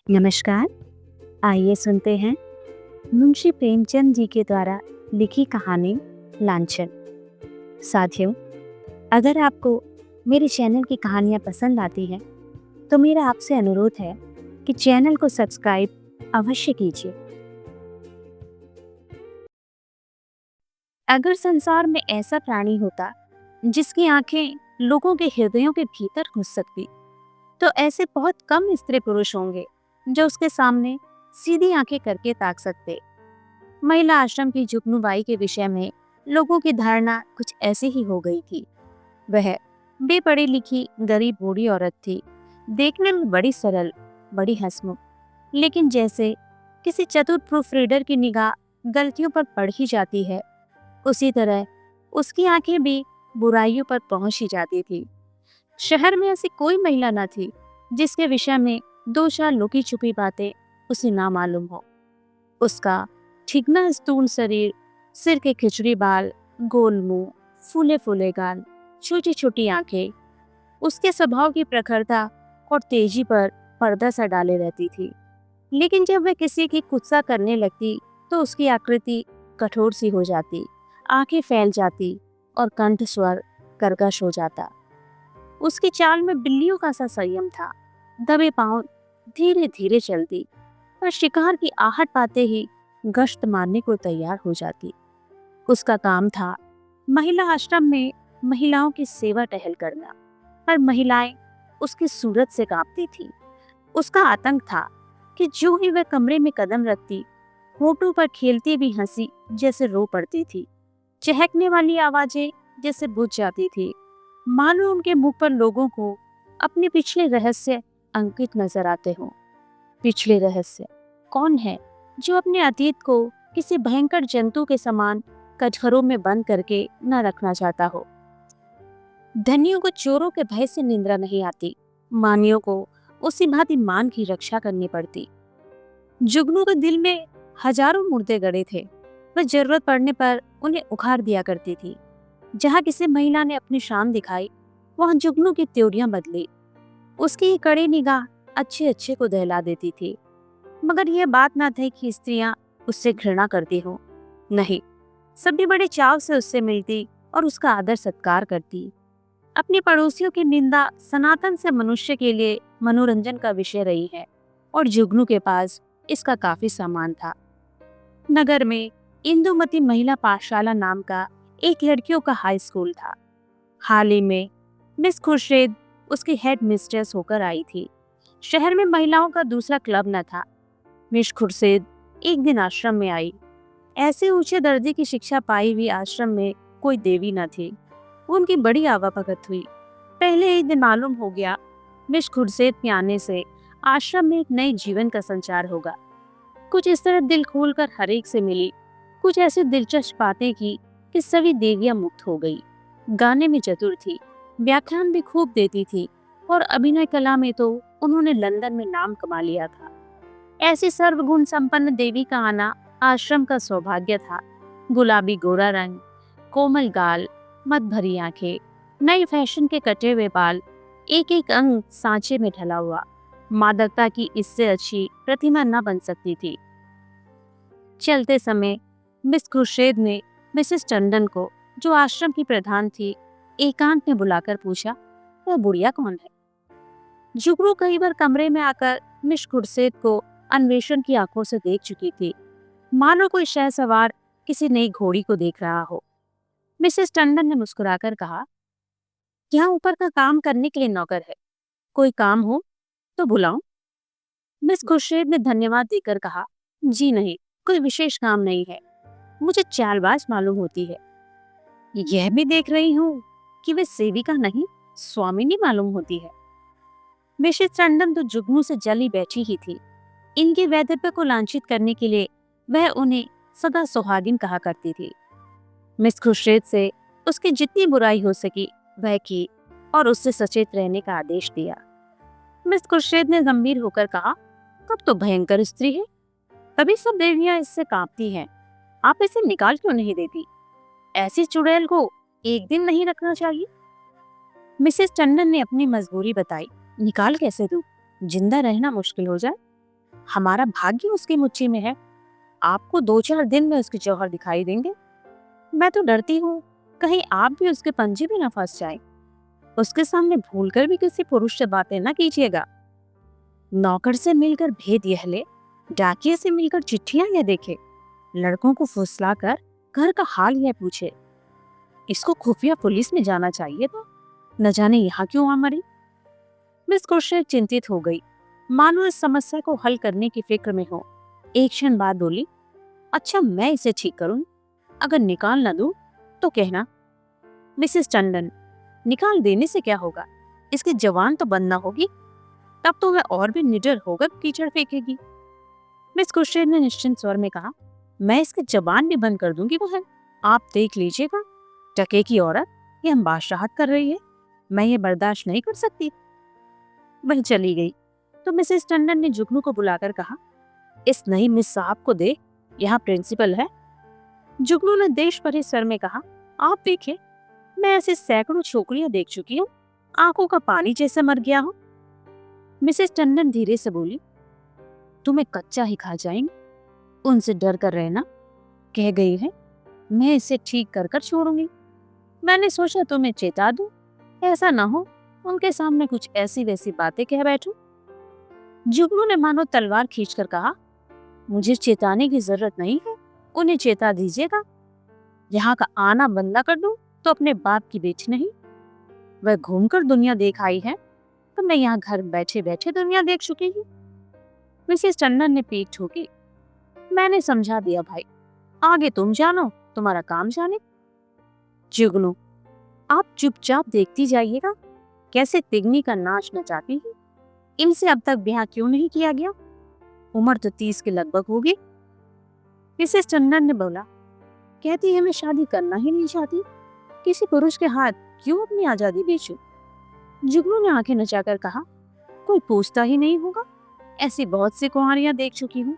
नमस्कार। आइए सुनते हैं मुंशी प्रेमचंद जी के द्वारा लिखी कहानी लांछन। साथियों, अगर आपको मेरे चैनल की कहानियाँ पसंद आती हैं तो मेरा आपसे अनुरोध है कि चैनल को सब्सक्राइब अवश्य कीजिए। अगर संसार में ऐसा प्राणी होता जिसकी आंखें लोगों के हृदयों के भीतर घुस सकती, तो ऐसे बहुत कम स्त्री पुरुष होंगे जो उसके सामने सीधी आंखें करके ताक सकते। महिला आश्रम की जुगनूबाई के विषय में लोगों की धारणा कुछ ऐसी ही हो गई थी। वह बेपढ़ी लिखी गरीब बूढ़ी औरत थी, देखने में बड़ी सरल, बड़ी हंसमुख, लेकिन जैसे किसी चतुर प्रूफ रीडर की निगाह गलतियों पर पड़ ही जाती है, उसी तरह उसकी आंखें भी बुराइयों पर पहुंच ही जाती थी। शहर में ऐसी कोई महिला न थी जिसके विषय में दो चार लुकी छुपी बातें उसे ना मालूम हो। उसका चिकना स्थूल शरीर, सिर के खिचड़ी बाल, गोल मुंह, फूले फूले गाल, छोटी छोटी आंखें, उसके स्वभाव की प्रखरता और तेजी पर पर्दा सा डाले रहती थी। लेकिन जब वह किसी की कुत्सा करने लगती तो उसकी आकृति कठोर सी हो जाती, आंखें फैल जाती और कंठ स्वर कर्कश हो जाता। उसकी चाल में बिल्लियों का सा संयम था। दबे पांव धीरे धीरे चलती, पर शिकार की आहट पाते ही गश्त मारने को तैयार हो जाती। उसका काम था महिला आश्रम में महिलाओं की सेवा टहल करना, पर महिलाएं उसकी सूरत से कांपती थी। उसका आतंक था कि जो ही वह कमरे में कदम रखती, होठों पर खेलती भी हंसी जैसे रो पड़ती थी, चहकने वाली आवाजें जैसे बुझ जाती थी, मानो उनके मुख पर लोगों को अपने पिछले रहस्य अंकित नजर आते हों। पिछले रहस्य कौन है जो अपने अतीत को किसी भयंकर जंतु के समान कटघरों में बंद करके न रखना चाहता हो। धनियों को चोरों के भय से निंद्रा नहीं आती, मानियों को उसी भांति मान की रक्षा करनी पड़ती। जुगनू के दिल में हजारों मुर्दे गड़े थे। वह जरूरत पड़ने पर उन्हें उखाड़ दिया करती थी। जहाँ किसी महिला ने अपनी शान दिखाई, वहाँ जुगनू की त्योरियां बदली। उसकी कड़ी निगाह अच्छे अच्छे को दहला देती थी। मगर यह बात ना थी कि स्त्रियां उससे घृणा करती हो। नहीं, सभी बड़े चाव से उससे मिलती और उसका आदर सत्कार करती। अपने पड़ोसियों की निंदा सनातन से मनुष्य के लिए मनोरंजन का विषय रही है, और जुगनू के पास इसका काफी सामान था। नगर में इंदुमती महिला पाठशाला नाम का एक लड़कियों का हाई स्कूल था। हाल ही में मिस खुर्शीद उसकी हेड मिस्ट्रेस होकर आई थी। शहर में महिलाओं का दूसरा क्लब न था। मिस खुर्शीद एक दिन आश्रम में आई। ऐसे ऊंचे दर्जे की शिक्षा पाई हुई आश्रम में कोई देवी न थी। उनकी बड़ी आवाभगत हुई। पहले एक दिन मालूम हो गया, मिस खुर्शीद के आने से आश्रम में एक नए जीवन का संचार होगा। कुछ इस तरह दिल खोलकर हर एक से मिली, कुछ ऐसी दिलचस्प बातें की कि सभी देवियां मुक्त हो गई। गाने में चतुर थी, व्याख्यान भी खूब देती थी, और अभिनय कला में तो उन्होंने लंदन में नाम कमा लिया था। ऐसी सर्वगुण संपन्न देवी का आना आश्रम का सौभाग्य था। गुलाबी गोरा रंग, कोमल गाल, मत भरी आंखें, नए फैशन के कटे हुए बाल, एक एक अंग सांचे में ढला हुआ। मादकता की इससे अच्छी प्रतिमा न बन सकती थी। चलते समय मिस खुर्शीद ने मिसेस टंडन को, जो आश्रम की प्रधान थी, एकांत में बुलाकर पूछा, वह बुढ़िया कौन है? जुगनू कई बार कमरे में आकर मिस खुर्शीद को अन्वेषण की आंखों से देख चुकी थी, मानो कोई शहसवार किसी नई घोड़ी को देख रहा हो। मिसेस टंडन ने मुस्कुराकर कहा, यहाँ ऊपर का काम करने के लिए नौकर है, कोई काम हो तो बुलाऊं? मिस खुर्शीद ने धन्यवाद देकर कहा, जी नहीं, कोई विशेष काम नहीं है। मुझे चालबाज मालूम होती है। यह भी देख रही हूँ कि वे सेविका नहीं, स्वामिनी मालूम होती है। मिसेस टंडन तो जुगनू से जली बैठी ही थी। इनके वैधव्य को लांछित करने के लिए वह उन्हें सदा सुहागिन कहा करती थी। मिस खुर्शीद से उसकी जितनी बुराई हो सकी वह की, और उससे सचेत रहने का आदेश दिया। मिस खुर्शीद ने गंभीर होकर कहा, कब तो भयंकर स्त्री है, तभी सब देवियां इससे कांपती हैं। आप इसे निकाल क्यों नहीं देती? ऐसी चुड़ैल को एक दिन नहीं रखना चाहिए। मिसेस टंडन ने अपनी मजबूरी बताई, निकाल कैसे दूं? जिंदा रहना मुश्किल हो जाए। हमारा भाग्य उसकी मुट्ठी में है। आपको 2-4 दिन में उसके जौहर दिखाई देंगे। मैं तो डरती हूँ कहीं आप भी उसके पंजे में न फंस जाएं। उसके सामने भूलकर भी किसी पुरुष से बातें न कीजिएगा। नौकर से मिलकर भेद यह ले, डाकिये से मिलकर चिट्ठियां यह देखे, लड़कों को फुसलाकर घर का हाल यह पूछे। इसको खुफिया पुलिस में जाना चाहिए था, न जाने यहाँ क्यों आ मरी। मिस खुर्शीद चिंतित हो गई, मानो इस समस्या को हल करने की फिक्र में हो। एक क्षण बाद बोली, अच्छा मैं इसे ठीक करूं, अगर निकाल न दूं तो कहना। मिसेस टंडन, निकाल देने से क्या होगा, इसकी जवान तो बंद न होगी, तब तो वह और भी निडर होकर कीचड़ फेंकेगी। मिस खुर्शीद ने निश्चिंत स्वर में कहा, मैं इसकी जबान भी बंद कर दूंगी बहन, आप देख लीजिएगा। टके की औरत ये हम बादशाहत कर रही है, मैं ये बर्दाश्त नहीं कर सकती। वह चली गई तो मिसेस टंडन ने जुगनू को बुलाकर कहा, इस नई मिस साहब को दे, यहाँ प्रिंसिपल है। जुगनू ने देश भरे स्वर में कहा, आप देखे, मैं ऐसे सैकड़ों छोकरियां देख चुकी हूँ, आंखों का पानी जैसे मर गया हूँ। मिसेस टंडन धीरे से बोली, तुम्हें कच्चा ही खा जाएंगे, उनसे डर कर रहना। कह गई है मैं इसे ठीक कर कर छोड़ूंगी। मैंने सोचा तुम्हें चेता दूं, ऐसा ना हो उनके सामने कुछ ऐसी वैसी बातें कह बैठूं। जुगनू ने मानो तलवार खींचकर कहा, मुझे चेताने की जरूरत नहीं है, उन्हें चेता दीजिएगा। यहाँ का आना बंद न कर दूं तो अपने बाप की बेटी नहीं। वह घूमकर दुनिया देख आई है, तो मैं यहाँ घर बैठे बैठे दुनिया देख चुकी हूँ। मिसेस टंडन ने पीठ ठोकी, मैंने समझा दिया भाई, आगे तुम जानो, तुम्हारा काम जाने। जुगनू, आप चुपचाप देखती जाइएगा कैसे तिगनी का नाच नचाती है। इनसे अब तक ब्याह क्यों नहीं किया गया, उम्र तो 30 के लगभग होगी। मिसेस टंडन ने बोला, कहती है मैं शादी करना ही नहीं चाहती, किसी पुरुष के हाथ क्यों अपनी आजादी बेचूं। जुगनू ने आंखें नचाकर कहा, कोई पूछता ही नहीं होगा, ऐसी बहुत सी कुंवारियां देख चुकी हूँ,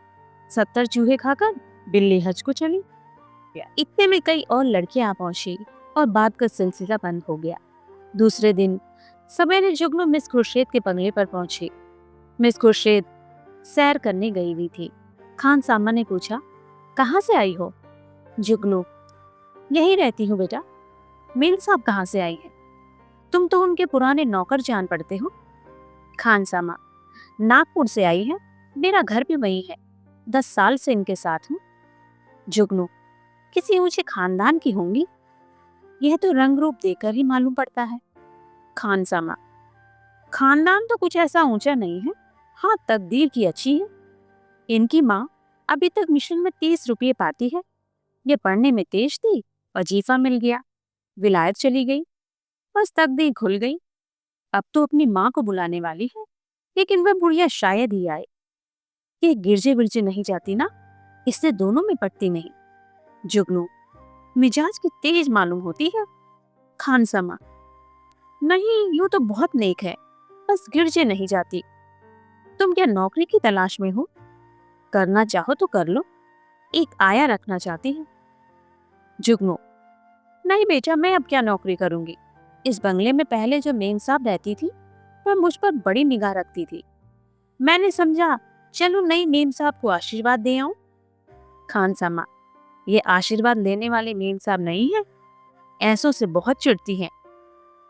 70 चूहे खाकर बिल्ली हज को चली। इतने में कई और लड़कियां आ पहुंची और बात का सिलसिला बंद हो गया। दूसरे दिन सवेरे जुगनू मिस खुर्शीद के बंगले पर पहुंची। मिस खुर्शीद सैर करने गई हुई थी। खान सामा ने पूछा, कहाँ से आई हो? जुगनू, यही रहती हूँ बेटा। मेल साहब कहाँ से आई है? तुम तो उनके पुराने नौकर जान पड़ते हो। खान सामा, नागपुर से आई है, मेरा घर भी वही है, 10 साल से इनके साथ हूँ। जुगनू, किसी ऊंचे खानदान की होंगी, यह तो रंग रूप देखकर ही मालूम पड़ता है। खान सामा, खानदान तो कुछ ऐसा ऊंचा नहीं है, हाँ तकदीर की अच्छी है। इनकी माँ अभी तक मिशन में 30 रुपये पाती है, ये पढ़ने में तेज थी, वजीफा मिल गया, विलायत चली गई, बस तकदीर खुल गई। अब तो अपनी माँ को बुलाने वाली है, लेकिन वह बुढ़िया शायद ही आए। ये गिरजे विरजे नहीं जाती ना, इससे दोनों में पटती नहीं। जुगनू, मिजाज की तेज मालूम होती है। खान सामा, नहीं यूं तो बहुत नेक है, बस गिरजे नहीं जाती। तुम क्या नौकरी की तलाश में हो? करना चाहो तो कर लो, एक आया रखना चाहती है। जुगनू, नहीं बेटा, मैं अब क्या नौकरी करूंगी। इस बंगले में पहले जो मेम साहब रहती थी वह मुझ पर बड़ी निगाह रखती थी, मैंने समझा चलो नई मेम साहब को आशीर्वाद दे आऊं। खान सामा, ये आशीर्वाद लेने वाले मेम साहब नहीं है, ऐसों से बहुत चिढ़ती हैं।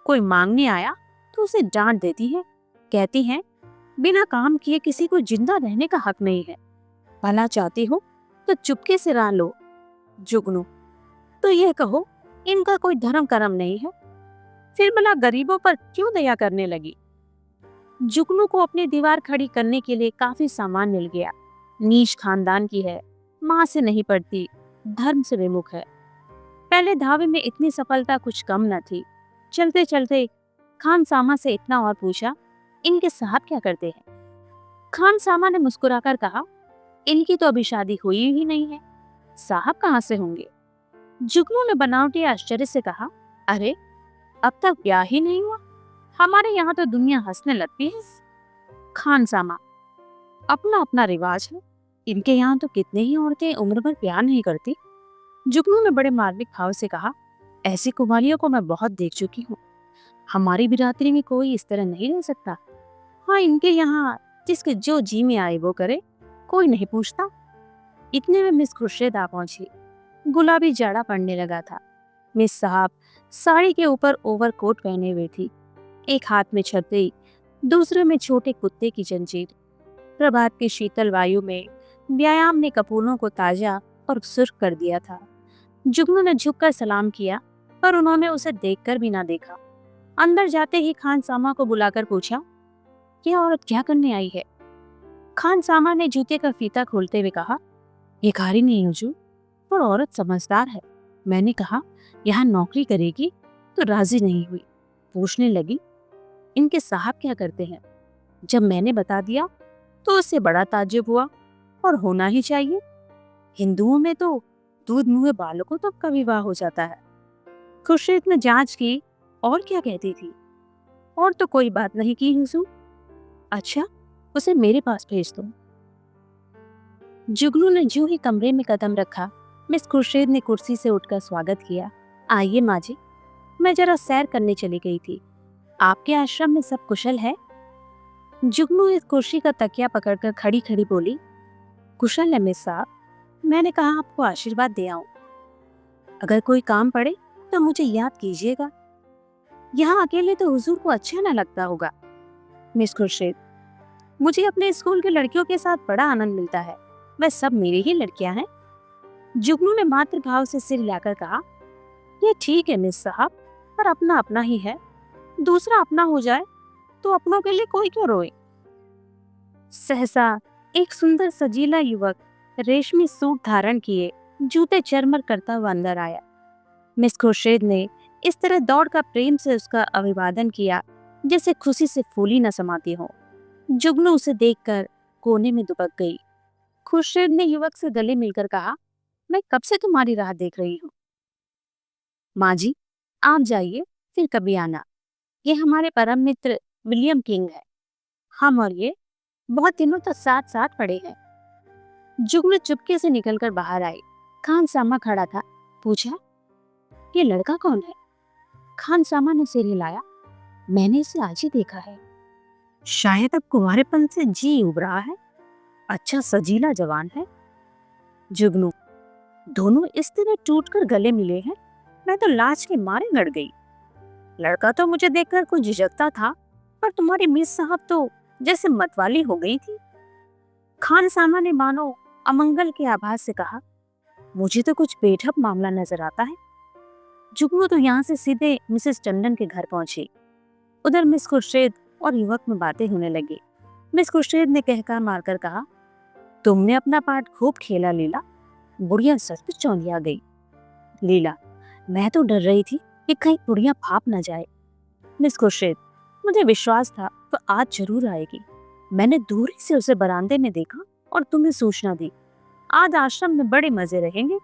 कोई मांगने आया तो उसे डांट देती है, कहती हैं बिना काम किए किसी को जिंदा रहने का हक नहीं है, भला चाहती हो तो चुपके से रह लो। जुगनू, तो यह कहो इनका कोई धर्म कर्म नहीं है, फिर भला गरीबों पर क्यों दया करने लगी। जुगनू को अपनी दीवार खड़ी करने के लिए काफी सामान मिल गया। नीच खानदान की है, माँ से नहीं पढ़ती, धर्म से विमुख है। पहले धावे में इतनी सफलता कुछ कम न थी। चलते चलते खान सामा से इतना और पूछा, इनके साहब क्या करते हैं? खान सामा ने मुस्कुराकर कहा, इनकी तो अभी शादी हुई ही नहीं है, साहब कहाँ से होंगे। जुगनू ने बनावटी आश्चर्य से कहा, अरे अब तक ब्याह ही नहीं हुआ, हमारे यहाँ तो दुनिया हंसने लगती है। खान सामा, अपना अपना रिवाज है, इनके यहाँ तो कितने ही औरतें उम्र भर ब्याह नहीं करती। जुगनू ने बड़े मार्मिक भाव से कहा, ऐसी कुमारियों को मैं बहुत देख चुकी हूँ, हमारी बिरादरी में कोई इस तरह नहीं रह सकता। हाँ, इनके यहाँ जिसके जो जी में आए वो करे, कोई नहीं पूछता। इतने में मिस खुर्शीद आ पहुंची। गुलाबी जाड़ा पड़ने लगा था। मिस साहब साड़ी के ऊपर ओवरकोट पहने हुए थी। एक हाथ में छतरी, दूसरे में छोटे कुत्ते की जंजीर। प्रभात की शीतल वायु में व्यायाम ने कपूरों को ताजा और सुर्ख कर दिया था। जुगनू ने झुककर सलाम किया, पर उन्होंने उसे देखकर भी ना देखा। अंदर जाते ही खान सामा को बुलाकर पूछा, यह औरत क्या करने आई है? खान सामा ने जूते का फीता खोलते हुए कहा, ये कारी नहीं हुजूर, पर औरत समझदार है। मैंने कहा यहाँ नौकरी करेगी तो राजी नहीं हुई। पूछने लगी, इनके साहब क्या करते हैं? जब मैंने बता दिया तो उससे बड़ा ताज्जुब हुआ, और होना ही चाहिए। हिंदुओं में तो दूध मुँहे बालकों तक का विवाह हो जाता है। खुर्शीद ने जांच की, और क्या कहती थी? और तो कोई बात नहीं की हुजूर। अच्छा, उसे मेरे पास भेज दो। जुगनू ने जो ही कमरे में कदम रखा, मिस खुर्शीद ने कुर्सी से उठकर स्वागत किया। आइए माँ जी, मैं जरा सैर करने चली गई थी। आपके आश्रम में सब कुशल है? जुगनू इस कुर्सी का तकिया पकड़कर खड़ी खड़ी बोली, कुशल है मिस साहब। मैंने कहा आपको आशीर्वाद दे आऊं। अगर कोई काम पड़े तो मुझे याद कीजिएगा। यहाँ अकेले तो हुजूर को अच्छा न लगता होगा। मिस खुर्शीद, मुझे अपने स्कूल के लड़कियों के साथ बड़ा आनंद मिलता है। वह सब मेरी ही लड़कियां हैं। जुगनू ने मातृभाव से सिर हिलाकर कहा, यह ठीक है मिस साहब, पर अपना अपना ही है। दूसरा अपना हो जाए तो अपनों के लिए कोई क्यों रोए? सहसा एक सुंदर सजीला युवक रेशमी सूट धारण किए जूते चरमर करता हुआ अंदर आया। मिस खुर्शीद ने इस तरह दौड़कर प्रेम से उसका अभिवादन किया जैसे खुशी से फूली न समाती हो। जुगनू उसे देखकर कोने में दुबक गई। खुर्शीद ने युवक से गले मिलकर कहा, मैं कब से तुम्हारी राह देख रही हूँ। माँ जी, आप जाइए, फिर कभी आना। ये हमारे परम मित्र विलियम किंग है। हम और ये बहुत दिनों तक साथ साथ पढ़े हैं। जुगनू चुपके से निकलकर बाहर आई। खान सामा खड़ा था। पूछा, ये लड़का कौन है? खान सामा ने सिर हिलाया, मैंने इसे आज ही देखा है। शायद अब कुंवारेपन से जी उब रहा है। अच्छा सजीला जवान है। जुगनू, दोनों इस तरह टूटकर गले मिले हैं, मैं तो लाज के मारे लड़ गई। लड़का तो मुझे देखकर कुछ झिझकता था, पर तुम्हारी मिस साहब तो जैसे मतवाली हो गई थी। खान सामा ने मानो अमंगल के आभास से कहा, मुझे तो कुछ बेढप मामला नजर आता है। जुगनू तो यहाँ से सीधे मिसेस टंडन के घर पहुंची। उधर मिस खुर्शीद और युवक में बातें होने लगी। मिस खुर्शीद ने कहकर मारकर कहा, तुमने अपना पार्ट खूब खेला लीला। बुढ़िया सचमुच चौंधिया गई। लीला, मैं तो डर रही थी कि कहीं बुढ़िया भाप न जाए। मिस खुर्शीद, मुझे विश्वास था वो आज जरूर आएगी। मैंने दूरी से उसे बरामदे में देखा और तुम्हें सूचना दी। आज आश्रम में बड़े मजे रहेंगे।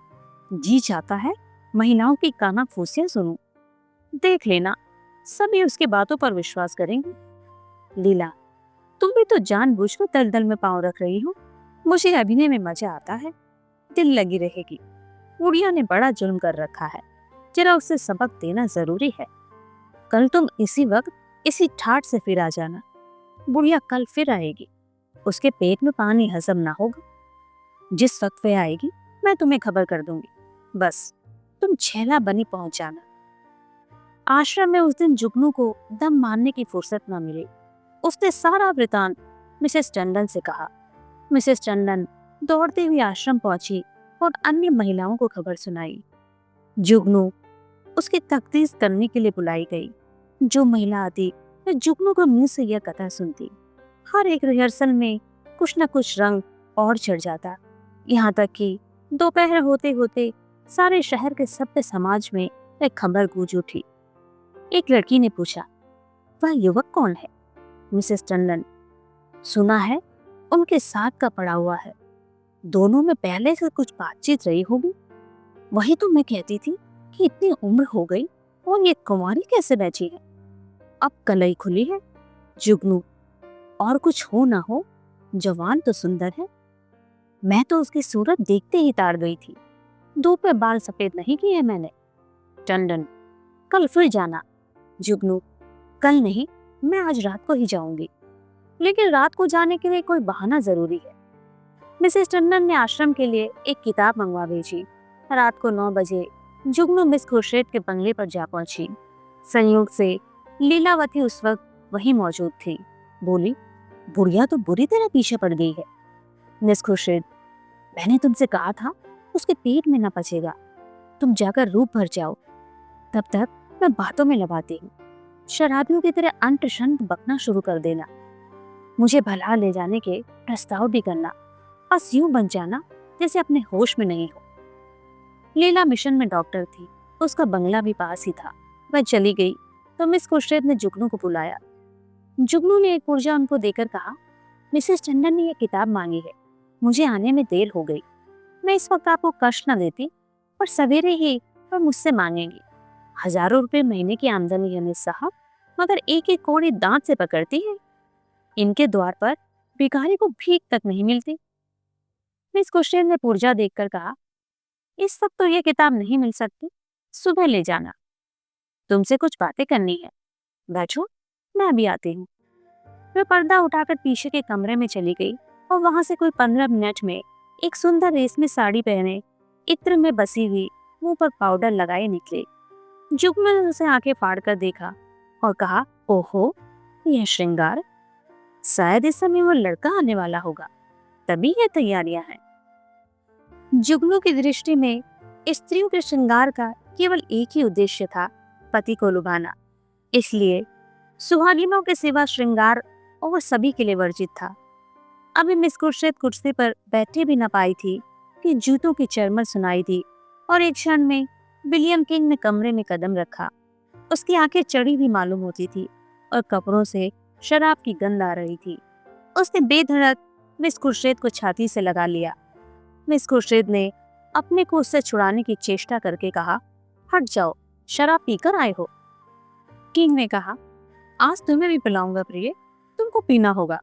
जी चाहता है महिलाओं की कानाफूसियां सुनूं। देख लेना, सभी उसकी बातों पर विश्वास करेंगे। लीला, तुम भी तो जानबूझकर दलदल में पांव रख रही हो। मुझे अभिनय में मजा आता है, दिल लगी रहेगी। बुढ़िया ने बड़ा जुल्म कर रखा है, जरा उसे सबक देना जरूरी है। कल तुम इसी वक्त इसी ठाट से फिर आ जाना। बुढ़िया कल फिर आएगी, उसके पेट में पानी हजम ना होगा। जिस वक्त वे आएगी मैं तुम्हें खबर कर दूंगी। बस तुम छेला बनी पहुंच जाना। आश्रम में उस दिन जुगनू को दम मारने की फुर्सत न मिली। उसने सारा वृतांत मिसेस टंडन से कहा। मिसेस टंडन दौड़ते हुए आश्रम पहुंची और अन्य महिलाओं को खबर सुनाई। जुगनू उसकी तफ्तीश करने के लिए बुलाई गई। जो महिला आती वह जुगनू को मुंह से यह कथा सुनती। हर एक रिहर्सल में कुछ न कुछ रंग और चढ़ जाता, यहाँ तक कि दोपहर होते होते सारे शहर के सभ्य समाज में एक खबर गूंज उठी। एक लड़की ने पूछा, वह युवक कौन है? मिसेस टंडन, सुना है उनके साथ का पड़ा हुआ है। दोनों में पहले से कुछ बातचीत रही होगी। वही तो मैं कहती थी कि इतनी उम्र हो गई और ये कुंवारी कैसे बैठी है। अब कलई खुली है। जुगनू, और कुछ हो ना हो, जवान तो सुंदर है। मैं तो उसकी सूरत देखते ही ताड़ गई थी। दो पे बाल सफेद नहीं किए मैंने। टंडन, कल फिर जाना। जुगनू, कल नहीं, मैं आज रात को ही जाऊंगी। लेकिन रात को जाने के लिए कोई बहाना जरूरी है। मिसेस टंडन ने आश्रम के लिए एक किताब मंगवा भेजी। रात को 9 बजे जुगनू मिस खुर्शीद के बंगले पर जा पहुंची। संयोग से लीलावती उस वक्त वहीं मौजूद थी। बोली, बुढ़िया तो बुरी तरह पीछे पड़ गई है। मिस खुर्शीद, मैंने तुमसे कहा था उसके पेट में न पचेगा। तुम जाकर रूप भर जाओ, तब तक मैं बातों में लगाती हूँ। शराबियों की तरह अंट शंट बकना शुरू कर देना। मुझे भला ले जाने के प्रस्ताव भी करना, बस यूं बन जाना जैसे अपने होश में नहीं हो। लीला मिशन में डॉक्टर थी, उसका बंगला भी पास ही था। वह चली गई तो मिस खुर्शीद ने जुगनू को बुलाया। जुगनू ने एक पुर्जा उनको देकर कहा, मिसेस टंडन ने यह किताब मांगी है, मुझे आने में देर हो गई। मैं इस वक्त आपको कष्ट न देती, पर सवेरे ही वह मुझसे मांगेंगी। हजारों रुपए महीने की आमदनी है मिस साहब, मगर एक एक कौड़ी दांत से पकड़ती है। इनके द्वार पर भिखारी को भीख तक नहीं मिलती। मिस खुर्शीद ने पुर्जा देखकर कहा, इस वक्त तो यह किताब नहीं मिल सकती, सुबह ले जाना। तुमसे कुछ बातें करनी है, बैठो, मैं अभी आती हूँ। वह पर्दा उठाकर पीछे के कमरे में चली गई और वहां से कोई 15 मिनट में एक सुंदर रेशमी साड़ी पहने, इत्र में बसी हुई, मुंह पर पाउडर लगाए निकले। जुगनू ने उसे आंखें फाड़ कर देखा और कहा, ओहो, यह श्रृंगार! शायद इस समय वो लड़का आने वाला होगा, तभी ये तैयारियां हैं। जुगनू की दृष्टि में स्त्रियों के श्रृंगार का केवल एक ही उद्देश्य था, पति को लुभाना। इसलिए सुहागिनों के सिवा श्रृंगार और सभी के लिए वर्जित था। अभी मिस खुर्शीद कुर्सी पर बैठे भी न पाई थी कि जूतों की चरमर सुनाई दी और एक क्षण में विलियम किंग ने कमरे में कदम रखा। उसकी आंखें चढ़ी हुई मालूम होती थी और कपड़ों से शराब की गंध आ रही थी। उसने बेधड़क मिस खुर्शीद को छाती से लगा लिया। मिस खुर्शीद ने अपने को उससे छुड़ाने की चेष्टा करके कहा, हट जाओ, शराब पीकर आए हो। किंग ने कहा, आज तुम्हें भी पिलाऊंगा प्रिय, तुमको पीना होगा।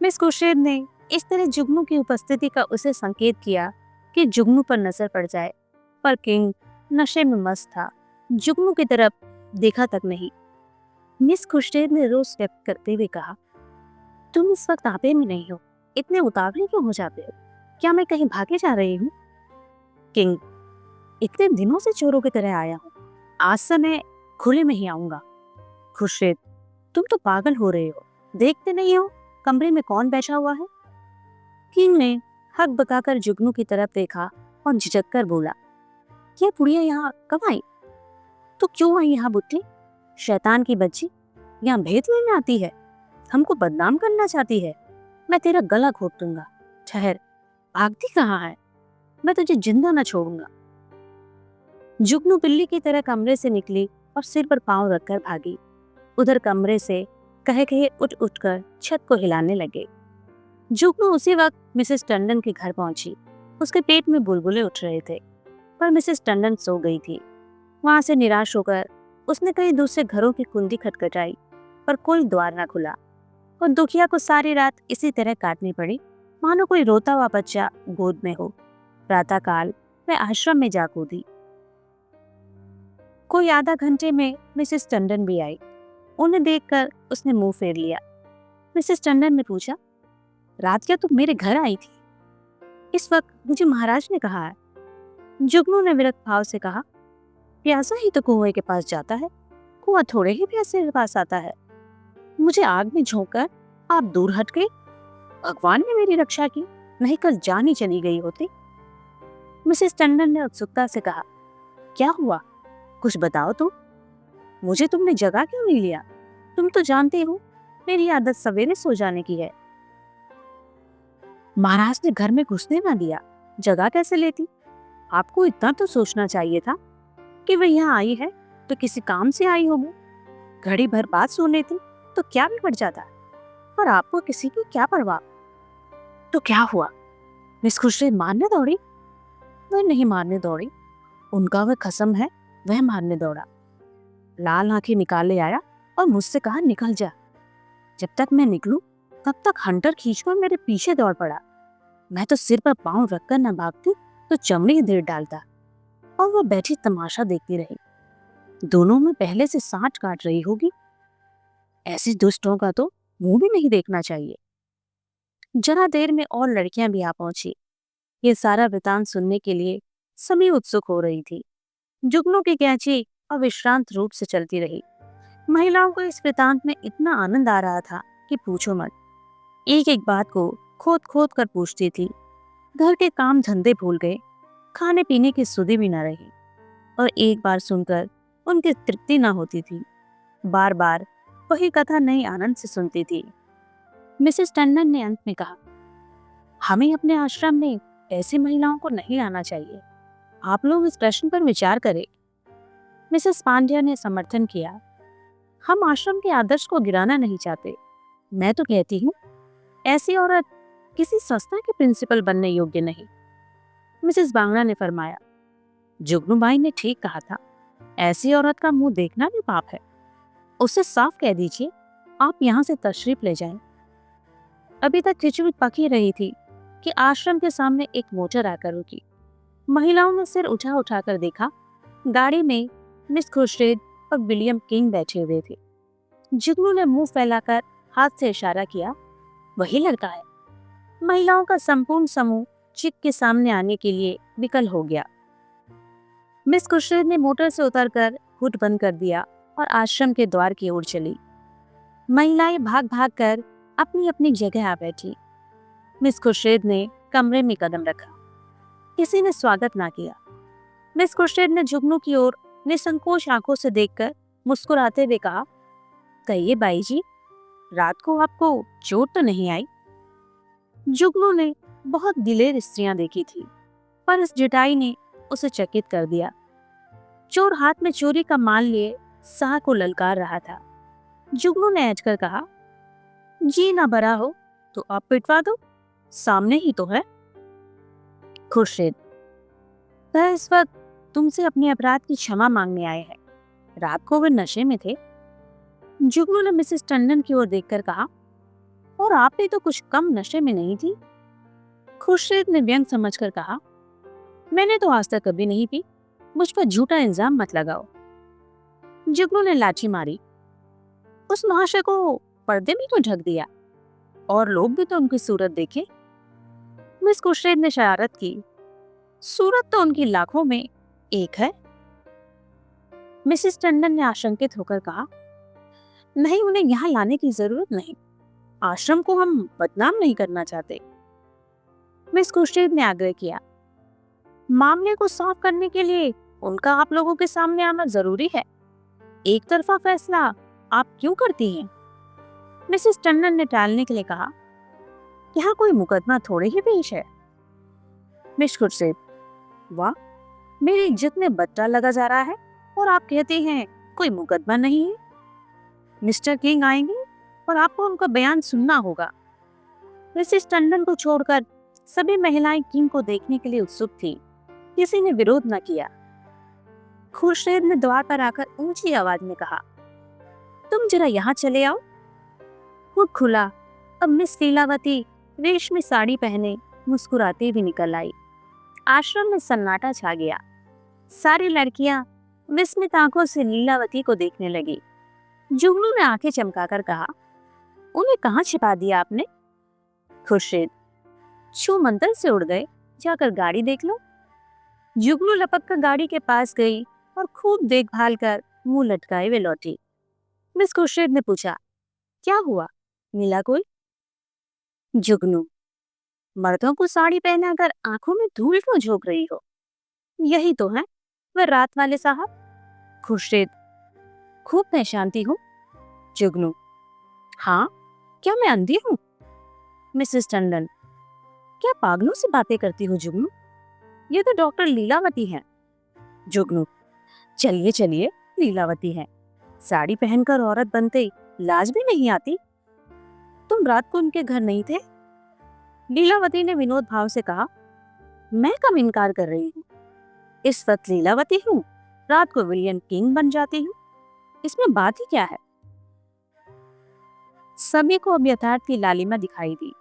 मिस खुर्शीद ने इस तरह जुगनू की उपस्थिति का उसे संकेत किया कि जुगनू पर नजर पड़ जाए, पर किंग नशे में मस्त था, जुगनू की तरफ देखा तक नहीं। मिस खुर्शीद ने रोष व्यक्त करते हुए कहा, तुम इस वक्त आपे में नहीं हो, इतने उतावले क्यों हो जाते हो? क्या मैं कहीं भागे जा रही हूँ? किंग, इतने दिनों से चोरों की तरह आया हूँ, आज से मैं खुले में ही आऊंगा। खुर्शीद, तुम तो पागल हो रहे हो, देखते नहीं हो कमरे में कौन बैठा हुआ है? किंग ने हक बकाकर जुगनू की तरफ देखा और झिझक कर बोला, यह बुढ़िया यहाँ कब आई? तो क्यों आई यहाँ बुद्धि? शैतान की बच्ची, यहाँ भेद लेने आती है, हमको बदनाम करना चाहती है। मैं तेरा गला घोट दूंगा। ठहर, भागती कहाँ है? मैं तुझे जिंदा न छोड़ूंगा। जुगनू बिल्ली की तरह कमरे से निकली और सिर पर पांव रखकर भागी। उधर कमरे से कहे कहे उठ उठकर छत को हिलाने लगे। जुगनू उसी वक्त मिसेस टंडन के घर पहुंची। उसके पेट में बुलबुले उठ रहे थे, पर मिसेस टंडन सो गई थी। वहां से निराश होकर उसने कई दूसरे घरों की कुंडी खटखटाई, पर कोई द्वार न खुला और दुखिया को सारी रात इसी तरह काटनी पड़ी, मानो कोई रोता हुआ बच्चा गोद में हो। प्रातःकाल वह आश्रम में जा कूदी। कोई आधा घंटे में मिसेस टंडन भी आई। उन्हें देखकर उसने मुंह फेर लिया। मिसेस टंडन ने पूछा, रात क्या तुम मेरे घर आई थी? इस वक्त मुझे महाराज ने कहा है। जुगनू ने विरक्त भाव से कहा, प्यासा ही तो कुएं के पास जाता है, कुआं थोड़े ही प्यासे के पास आता है। मुझे आग में झोंककर आप दूर हट गए। भगवान ने मेरी रक्षा की, नहीं कल जान ही चली गई होती। मिसेस टंडन ने उत्सुकता से कहा, क्या हुआ, कुछ बताओ तो। मुझे तुमने जगा क्यों नहीं लिया? तुम तो जानते हो मेरी आदत सवेरे सो जाने की है। महाराज ने घर में घुसने ना दिया, जगह कैसे लेती? आपको इतना तो सोचना चाहिए था कि वह यहाँ आई है तो किसी काम से आई होगी। घड़ी भर बाद सो लेती तो क्या बिगड़ जाता, और आपको किसी की क्या परवाह। तो क्या हुआ? मिस खुर्शीद मारने दौड़ी? वह नहीं मारने दौड़ी, उनका वह कसम है, वह मारने दौड़ा। लाल आंखें निकाले आया और मुझसे कहा, निकल जा। जब तक मैं निकलूं तब तक हंटर खींचकर मेरे पीछे दौड़ पड़ा। मैं तो सिर पर पांव रखकर न भागती तो चमड़ी देर डालता, और वह बैठी तमाशा देखती रही। दोनों में पहले से सांठ काट रही होगी। ऐसे दुष्टों का तो मुंह भी नहीं देखना चाहिए। जरा देर में और लड़कियां भी आ पहुंची। ये सारा वृतांत सुनने के लिए सभी उत्सुक हो रही थी। जुगनू की कैंची अविश्रांत रूप से चलती रही। महिलाओं को इस वृतांत में इतना आनंद आ रहा था कि पूछो मत। एक एक बात को खोद खोद कर पूछती थी। घर के काम धंधे भूल गए, खाने पीने की सुधि भी न रही, और एक बार सुनकर उनकी तृप्ति न होती थी। बार बार वही कथा नई आनंद से सुनती थी। मिसेस टंडन ने अंत में कहा, हमें अपने आश्रम में ऐसी महिलाओं को नहीं लाना चाहिए। आप लोग इस प्रश्न पर विचार करें। मिसेस पांड्या ने समर्थन किया, हम आश्रम के आदर्श को गिराना नहीं चाहते। मैं तो कहती हूँ ऐसी औरत किसी संस्था के प्रिंसिपल बनने योग्य नहीं। मिसेस बांगड़ा ने फरमाया, जुगनूबाई ने ठीक कहा था, ऐसी औरत का मुंह देखना भी पाप है। उससे साफ कह दीजिए आप यहाँ से तशरीफ ले जाएं। अभी तक खिचड़ी पक ही रही थी कि आश्रम के सामने एक मोटर आकर रुकी। महिलाओं ने सिर उठा उठाकर देखा। गाड़ी में मिस खुर्शीद और विलियम किंग बैठे हुए थे। जुगनू ने मुंह फैलाकर हाथ से इशारा किया, वही लड़का है। महिलाओं का संपूर्ण समूह चिक के सामने आने के लिए विकल हो गया। मिस खुर्शीद ने मोटर से उतरकर हुड बंद कर दिया और आश्रम के द्वार की ओर चली। महिलाएं भाग भाग कर अपनी अपनी जगह आ बैठी। मिस खुर्शीद ने कमरे में कदम रखा। किसी ने स्वागत ना किया। मिस खुर्शीद ने जुगनू की ओर निसंकोच आंखों से देखकर मुस्कुराते हुए कहा, कहिए बाई जी, रात को आपको चोट तो नहीं आई? जुगनू ने बहुत दिलेर स्त्रियां देखी थी, पर इस जुटाई ने उसे चकित कर दिया। चोर हाथ में चोरी का माल लिए शाह को ललकार रहा था। जुगनू ने ऐंठ कर कहा, जी ना भरा हो तो आप पिटवा दो, सामने ही तो है। खुर्शीद, वह इस वक्त तुमसे अपने अपराध की क्षमा मांगने आए हैं। रात को वे नशे में थे। जुगनू ने मिसेस टंडन की ओर देखकर कहा, और आप भी तो कुछ कम नशे में नहीं थी। खुर्शीद ने व्यंग समझकर कहा, मैंने तो आज तक कभी नहीं पी, मुझ पर झूठा इल्जाम मत लगाओ। जुगनू ने लाठी मारी, उस महाशय को पर्दे में क्यों ढक दिया? और लोग भी तो उनकी सूरत देखे। मिस खुर्शीद ने शरारत की, सूरत तो उनकी लाखों में एक है। मिसेस टंडन ने आशंकित होकर कहा, नहीं, उन्हें यहाँ लाने की जरूरत नहीं। आश्रम को हम बदनाम नहीं करना चाहते। मिस खुर्शीद ने आग्रह किया, मामले को साफ करने के लिए उनका आप लोगों के सामने आना जरूरी है। एक तरफा फैसला आप क्यों करती हैं? मिसेस टंडन ने टालने के लिए कहा, यहाँ कोई मुकदमा थोड़े ही पेश है। मिस खुर्शीद, वाह, मेरी इज्जत में बट्टा लगा जा रहा है और आप कहते हैं कोई मुकदमा नहीं है। मिस्टर किंग आएंगे और आपको उनका बयान सुनना होगा। मिसेस टंडन को छोड़कर सभी महिलाएं किंग को देखने के लिए उत्सुक थी। किसी ने विरोध न किया। खुर्शीद ने द्वार पर आकर ऊंची आवाज में कहा, तुम जरा यहाँ चले आओ। वो खुला। अब मिस लीलावती रेशमी साड़ी पहने मुस्कुराती भी निकल आई। आश्रम में सन्नाटा छा गया। सारी लड़कियां विस्मित आंखों से लीलावती को देखने लगी। जुगनू ने आंखें चमकाकर कहा, उन्हें कहाँ छिपा दिया आपने? खुर्शीद, छू मंतर से उड़ गए, जाकर गाड़ी देख लो। जुगनू लपक कर गाड़ी के पास गई और खूब देखभाल कर मुंह लटकाए वे लौटी। मिस खुर्शीद ने पूछा, क्या हुआ, मिला कोई? जुगनू, मर्दों को साड़ी पहनाकर आंखों में धूल क्यों झोंक रही हो? यही तो है वह रात वाले साहब। खुर्शीद, खूब पहचानती हूँ। जुगनू, हाँ, क्या मैं अंधी हूँ? मिसेस टंडन, क्या पागलों से बातें करती हो जुगनू? ये तो डॉक्टर लीलावती हैं। जुगनू, चलिए चलिए, लीलावती हैं। साड़ी पहनकर औरत बनते लाज भी नहीं आती। तुम रात को उनके घर नहीं थे? लीलावती ने विनोद भाव से कहा, मैं कब इनकार कर रही हूँ? इस वक्त लीलावती हूँ, रात को विलियम किंग बन जाती हूँ। इसमें बात ही क्या है? सभी को अब यथार्थ की लालिमा दिखाई दी।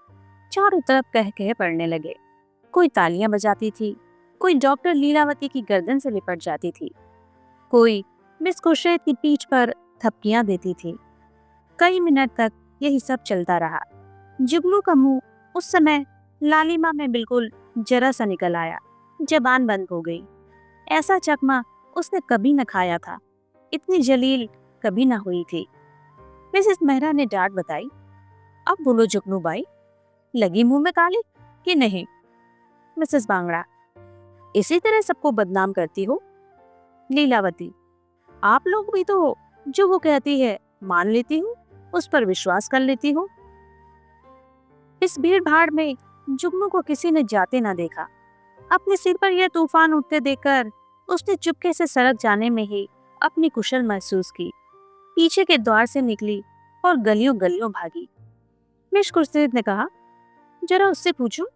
चारों तरफ कह कह पड़ने लगे। कोई तालियां बजाती थी, कोई डॉक्टर लीलावती की गर्दन से लिपट जाती थी, कोई मिस खुर्शीद की पीठ पर थपकियां देती थी। कई मिनट तक यही सब चलता रहा। जुगनू का मुंह उस समय लालिमा में बिल्कुल जरा सा निकल आया, जबान बंद हो गई। ऐसा चकमा उसने कभी न खाया था, इतनी जलील कभी ना हुई थी। मिसेस मेहरा ने डांट बताई, अब बोलो जुगनू बाई, लगी मुंह में काली कि नहीं? मिसेस बांगड़ा, इसी तरह सबको बदनाम करती हो। लीलावती, आप लोग भी तो हो, जो वो कहती है मान लेती हूँ, उस पर विश्वास कर लेती हूँ। इस भीड़ भाड़ में जुगनू को किसी ने जाते ना देखा। अपने सिर पर यह तूफान उठते देखकर उसने चुपके से सड़क जाने में ही अपनी कुशल महसूस की। पीछे के द्वार से निकली और गलियों गलियों भागी। मिस खुर्शीद ने कहा, जरा उससे पूछो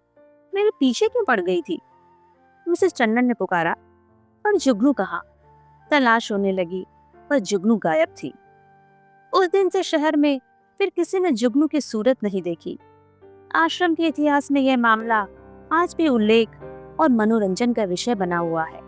मेरे पीछे क्यों पड़ गई थी? मिसेस टंडन ने पुकारा, पर जुगनू कहाँ? तलाश होने लगी, पर जुगनू गायब थी। उस दिन से शहर में फिर किसी ने जुगनू की सूरत नहीं देखी। आश्रम के इतिहास में यह मामला आज भी उल्लेख और मनोरंजन का विषय बना हुआ है।